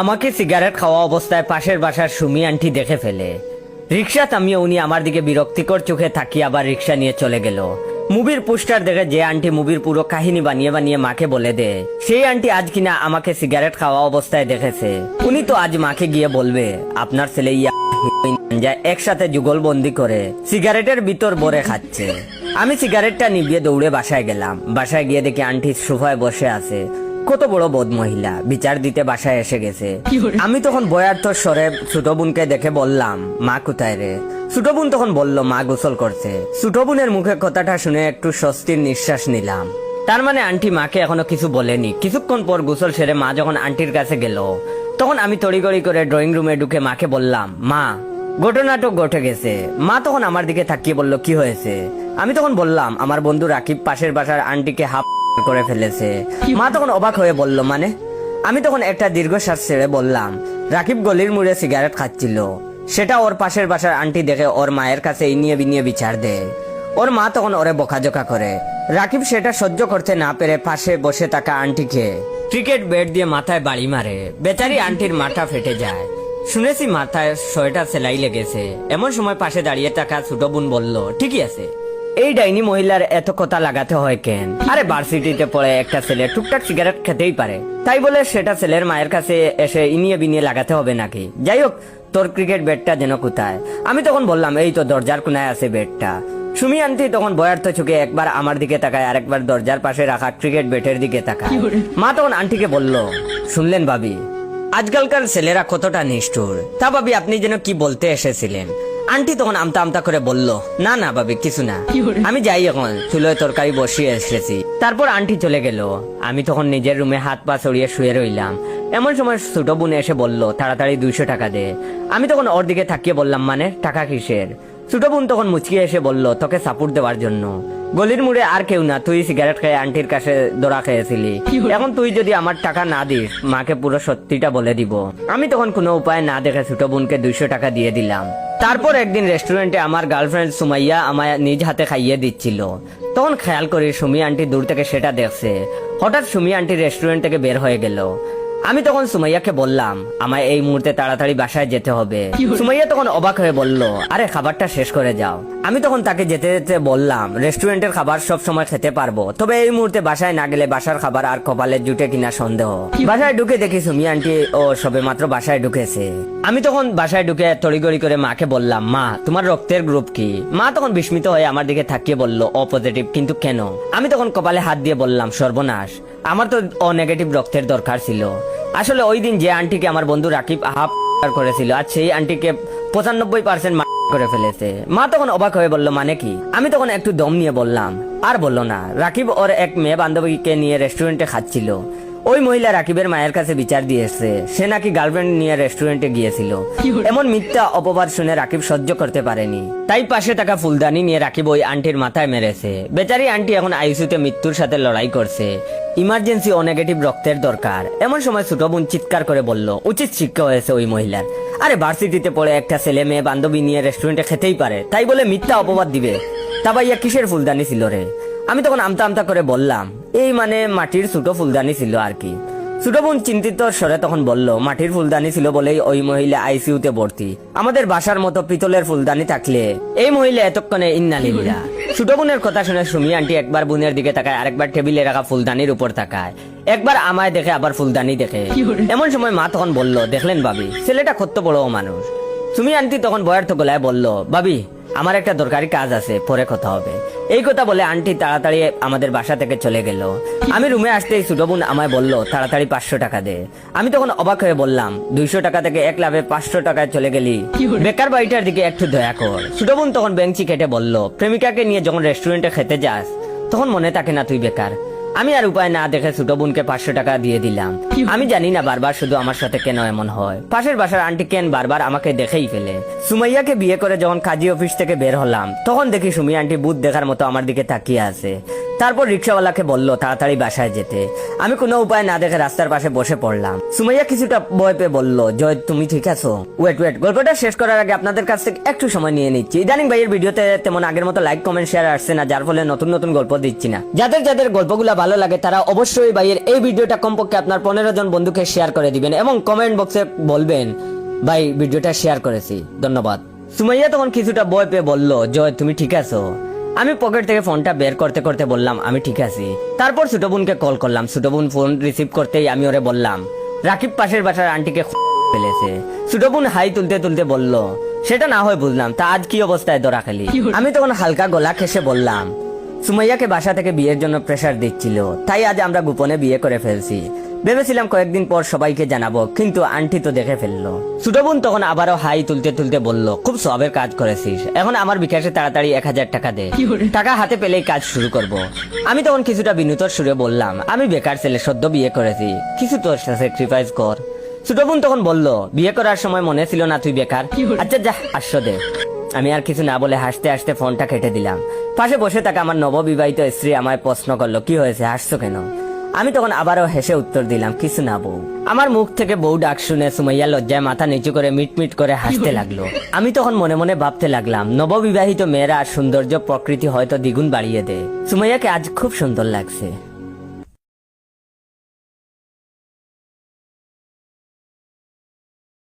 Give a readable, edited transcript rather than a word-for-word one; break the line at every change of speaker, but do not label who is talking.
আমাকে সিগারেট খাওয়া অবস্থায় পাশের বাসার সুমি আন্টি দেখে ফেলে। রিক্সা থামিয়ে উনি আমার দিকে বিরক্তিকর চোখে তাকিয়ে আবার রিক্সা নিয়ে চলে গেল। মুভির পোস্টার দেখে যে আন্টি মুভির পুরো কাহিনী বানিয়ে বানিয়ে মাকে বলে দেয়, সেই আন্টি আজ কিনা আমাকে সিগারেট খাওয়া অবস্থায় দেখেছে। উনি তো আজ মাকে গিয়ে বলবে আপনার ছেলে একসাথে যুগলবন্দি করে সিগারেটের ভিতর ভরে খাচ্ছে। আমি সিগারেটটা নিভিয়ে দৌড়ে বাসায় গেলাম। বাসায় গিয়ে দেখি আন্টি সোফায় বসে আছে। কত বড় বদ মহিলা, বিচার দিতে বাসায় এসে গেছে। আমি তখন বয়ার্থ স্বরে ছোট বোনকে দেখে বললাম, মা কোথায় রে? ছোট বোন তখন বলল, মা গোসল করছে। ছোট বোনের মুখে কথাটা শুনে একটু স্বস্তির নিঃশ্বাস নিলাম। তার মানে আন্টি মাকে এখনো কিছু বলেনি। কিছুক্ষণ পর গোসল সেরে মা যখন আন্টির কাছে গেল, তখন আমি তড়িগড়ি করে ড্রয়িং রুমে ঢুকে মাকে বললাম, মা ঘটনাটা ঘটে গেছে। মা তখন আমার দিকে তাকিয়ে বলল, কি হয়েছে? আমি তখন বললাম, আমার বন্ধু রাকিব পাশের বাসার আন্টিকে হাফ করে ফেলেছে। মা তখন অবাক হয়ে বলল, মানে? আমি তখন একটা দীর্ঘশ্বাস ছেড়ে বললাম, রাকিব গলির মুড়ে সিগারেট খাচ্ছিল, সেটা ওর পাশের বাসার আন্টি দেখে ওর মায়ের কাছে ইনিয়ে বিনিয়ে বিচার দেয়। ওর মা তখন ওরে বকাঝকা করে। রাকিব সেটা সহ্য করতে না পেরে পাশে বসে থাকা আন্টিকে ক্রিকেট ব্যাট দিয়ে মাথায় বাড়ি মারে। বেচারি আন্টির মাথা ফেটে যায়। শুনেছি মাথায় 6টা সেলাই লেগেছে। এমন সময় পাশে দাঁড়িয়ে থাকা ছোট বোন বলল, ঠিকই আছে, এই ডাইনি মহিলার এত কথা লাগাতে হয় কেন? আরে ভার্সিটিতে পড়ে একটা ছেলে টুকটাক সিগারেট খেতেই পারে, তাই বলে সেটা ছেলের মায়ের কাছে এসে ইনিয়ে বিনিয়ে লাগাতে হবে নাকি? যাই হোক, তোর ক্রিকেট ব্যাটটা যেন কোথায়? আমি তখন বললাম, এই তো দরজার কোনায় আছে ব্যাটটা। সুমি আন্টি তখন বয়ার্থ চোখে একবার আমার দিকে তাকায়, আরেকবার দরজার পাশে রাখা ক্রিকেট ব্যাটের দিকে তাকায়। মা তখন আন্টিকে বলল, শুনলেন ভাবি, আজকালকার ছেলেরা কতটা নিষ্ঠুর। তা ভাবি, আপনি যেন কি বলতে এসেছিলেন? আন্টি তখন আমতা আমতা করে বলল, না না ভাবি, কিছু না, আমি যাই, এখন চুলোয় তরকারি বসিয়ে এসেছি। তারপর আন্টি চলে গেল। আমি তখন নিজের রুমে হাত পা ছড়িয়ে শুয়ে রইলাম। এমন সময় ছোট বোন এসে বলল, তাড়াতাড়ি 200 টাকা দে। আমি তখন ওর দিকে তাকিয়ে বললাম, মানে টাকা কিসের? ছোট বোন তখন মুচকিয়ে এসে বলল, তোকে সাপোর্ট দেওয়ার জন্য। গলির মুড়ে আর কেউ না, তুই সিগারেট খেয়ে আন্টির কাছে ধরা খেয়েছিলি। এখন তুই যদি আমার টাকা না দিস, মাকে পুরো সত্যিটা বলে দিব। আমি তখন কোনো উপায় না দেখে ছোট বোনকে 200 টাকা দিয়ে দিলাম। তারপর একদিন রেস্টুরেন্টে আমার গার্লফ্রেন্ড সুমাইয়া আমায় নিজ হাতে খাইয়ে দিচ্ছিল। তখন খেয়াল করি সুমি আন্টি দূর থেকে সেটা দেখছে। হঠাৎ সুমি আন্টি রেস্টুরেন্ট থেকে বের হয়ে গেল। আমি তখন সুমাইয়াকে বললাম, আমায় এই মুহূর্তে তাড়াতাড়ি বাসায় যেতে হবে। সুমাইয়া তখন অবাক হয়ে বলল, আরে খাবারটা শেষ করে যাও। আমি তখন তাকে যেতে যেতে বললাম, রেস্টুরেন্টের খাবার সব সময় খেতে পারবো, তবে এই মুহূর্তে বাসায় না গেলে বাসার খাবার আর কপালে জুটে কিনা সন্দেহ। বাসায় ঢুকে দেখি সুমি আন্টি ও সবে মাত্র বাসায় ঢুকেছে। আমি তখন বাসায় ঢুকে তড়িগড়ি করে মাকে বললাম, মা তোমার রক্তের গ্রুপ কি? মা তখন বিস্মিত হয়ে আমার দিকে তাকিয়ে বলল, ও পজিটিভ। কিন্তু কেন? আমি তখন কপালে হাত দিয়ে বললাম, সর্বনাশ, আমার তো ও নেগেটিভ রক্তের দরকার ছিল। আসলে ওই দিন যে আন্টিকে আমার বন্ধু রাকিব হাফ করেছিল, আজ সেই আন্টিকে 95% করে ফেলেছে। মা তখন অবাক হয়ে বলল, মানে কি? আমি তখন একটু দম নিয়ে বললাম, আর বললো না, রাকিব ওর এক মেয়ে বান্ধবীকে নিয়ে রেস্টুরেন্টে খাচ্ছিল। ওই মহিলা রাকিবের মায়ের কাছে বিচার দিয়েছে, সে নাকি গার্লফ্রেন্ড নিয়ে রেস্টুরেন্টে গিয়েছিল। এমন মিথ্যা অপবাদ শুনে রাকিব সহ্য করতে পারেনি, তাই পাশে থাকা ফুলদানি নিয়ে রাকিব ওই আন্টির মাথায় মেরেছে। বেচারি আন্টি এখন আইসিইউতে মৃত্যুর সাথে লড়াই করছে। ইমার্জেন্সি ও নেগেটিভ রক্তের দরকার। এমন সময় ছোট বোন চিৎকার করে বলল, উচিত শিক্ষা হয়েছে ওই মহিলার। আরে ভার্সিটিতে পড়ে একটা ছেলে মেয়ে বান্ধবী নিয়ে রেস্টুরেন্টে খেতেই পারে, তাই বলে মিথ্যা অপবাদ দিবে? তা ভাইয়া কিসের ফুলদানি ছিল রে? আমি তখন আমতা আমতা করে বললাম, এই মানে মাটির ছোট ফুলদানি ছিল আর কি। ছোট বোন চিন্তিত স্বরে তখন বলল, মাটির ফুলদানি ছিল বলেই ওই মহিলা আইসিইউতে ভর্তি। আমাদের বাসার মতো পিতলের ফুলদানি থাকলে এই মহিলা এতক্ষণে ইন্নালিল্লাহ। ছোট বোনের কথা শুনে সুমি আন্টি একবার বোনের দিকে তাকায়, আরেকবার টেবিলে রাখা ফুলদানির উপর তাকায়, একবার আমায় দেখে, আবার ফুলদানি দেখে। এমন সময় মা তখন বলল, দেখলেন ভাবি, ছেলেটা কত বড় মানুষ। সুমি আন্টি তখন বয়ার্থ গলায় বলল, ভাবি আমার একটা দরকারি কাজ আছে, পরে কথা হবে। এই কথা বলে আন্টি তাড়াতাড়ি আমাদের বাসা থেকে চলে গেল। আমি রুমে আসতেই ছোট বোন আমায় বলল, তাড়াতাড়ি 500 টাকা দে। আমি তখন অবাক হয়ে বললাম, 200 টাকা থেকে 1 লাভে 500 টাকায় চলে গেলি, বেকার বাড়িটার দিকে একটু দয়া কর। ছোট বোন তখন বেঞ্চি কেটে বলল, প্রেমিকাকে নিয়ে যখন রেস্টুরেন্টে খেতে যাস, তখন মনে থাকে না তুই বেকার? আমি আর উপায় না দেখে ছোট বোনকে 500 টাকা দিয়ে দিলাম। আমি জানি না বারবার শুধু আমার সাথে কেন এমন হয়। পাশের বাসার আন্টি কেন বারবার আমাকে দেখেই ফেলে। সুমাইয়াকে বিয়ে করে যখন কাজী অফিস থেকে বের হলাম, তখন দেখি সুমি আন্টি ভূত দেখার মতো আমার দিকে তাকিয়ে আছে। তারপর রিক্সাওয়ালাকে বলল তাড়াতাড়ি বাসায় যেতে। আমি কোনো উপায় না দেখে রাস্তার পাশে বসে পড়লাম। সুমাইয়া কিছুটা ভয় পেয়ে বলল, জয় তুমি ঠিক আছো? ওয়েট, গল্পটা শেষ করার আগে আপনাদের কাছ থেকে একটু সময় নিয়ে নিচ্ছি। ইদানিং ভাইয়ের ভিডিওতে তেমন আগের মতো লাইক কমেন্ট শেয়ার আসছে না, যার ফলে নতুন নতুন গল্প দিচ্ছি না। যাদের গল্পগুলা ভালো লাগে তারা অবশ্যই ভাইয়ের এই ভিডিওটা কমপক্ষে আপনার 15 জন বন্ধুকে শেয়ার করে দিবেন এবং কমেন্ট বক্সে বলবেন ভাই ভিডিওটা শেয়ার করেছি, ধন্যবাদ। সুমাইয়া তখন কিছুটা ভয় পেয়ে বলল, জয় তুমি ঠিক আছো? আমি পকেট থেকে ফোনটা বের করতে করতে বললাম আমি ঠিক আছি। তারপর ছোট বোনকে কল করলাম। ছোট বোন ফোন রিসিভ করতেই আমি ওরে বললাম রাকিব পাশের বাসার আন্টিকে ফেলেছে। ছোট বোন হাই তুলতে তুলতে বলল, সেটা না হয় বুঝলাম, তা আজ কি অবস্থায় ধরা খেলি? আমি তখন হালকা গলা খেসে বললাম, সুমাইয়াকে বাসা থেকে বিয়ের জন্য প্রেসার দিচ্ছিল, তাই আজ আমরা গোপনে বিয়ে করে ফেলছি। ভেবেছিলাম কয়েকদিন পর সবাইকে জানাবো, কিন্তু আন্টি তো দেখে ফেললো। ছোট বোন তখন আবারও হাই তুলতে তুলতে বলল, খুব সবের কাজ করেছিস, এখন আমার বিকাশে তাড়াতাড়ি 1000 টাকা দে, টাকা হাতে পেলেই কাজ শুরু করব। আমি তখন কিছুটা বিনীতর সুরে বললাম, আমি বেকার ছেলে, সদ্য বিয়ে করেছি, কিছু তোর স্যাক্রিফাইস কর। ছোট বোন তখন বলল, বিয়ে করার সময় মনে ছিল না তুই বেকার? আচ্ছা যা 500 দে। আমি আর কিছু না বলে হাসতে হাসতে ফোনটা কেটে দিলাম। পাশে বসে থাকা আমার নববিবাহিত স্ত্রী আমায় প্রশ্ন করলো, কি হয়েছে, হাসছো কেন? আমি তখন আবারও হেসে উত্তর দিলাম, কিছু না বউ। আমার মুখ থেকে বউ ডাক শুনে সুমাইয়া লজ্জায় মাথা নিচু করে মিটমিট করে হাসতে লাগলো। আমি তখন মনে মনে ভাবতে লাগলাম, নববিবাহিত মেয়েরা সৌন্দর্য প্রকৃতি হয়তো দ্বিগুণ বাড়িয়ে দেয়। সুমাইয়াকে আজ খুব সুন্দর লাগছে।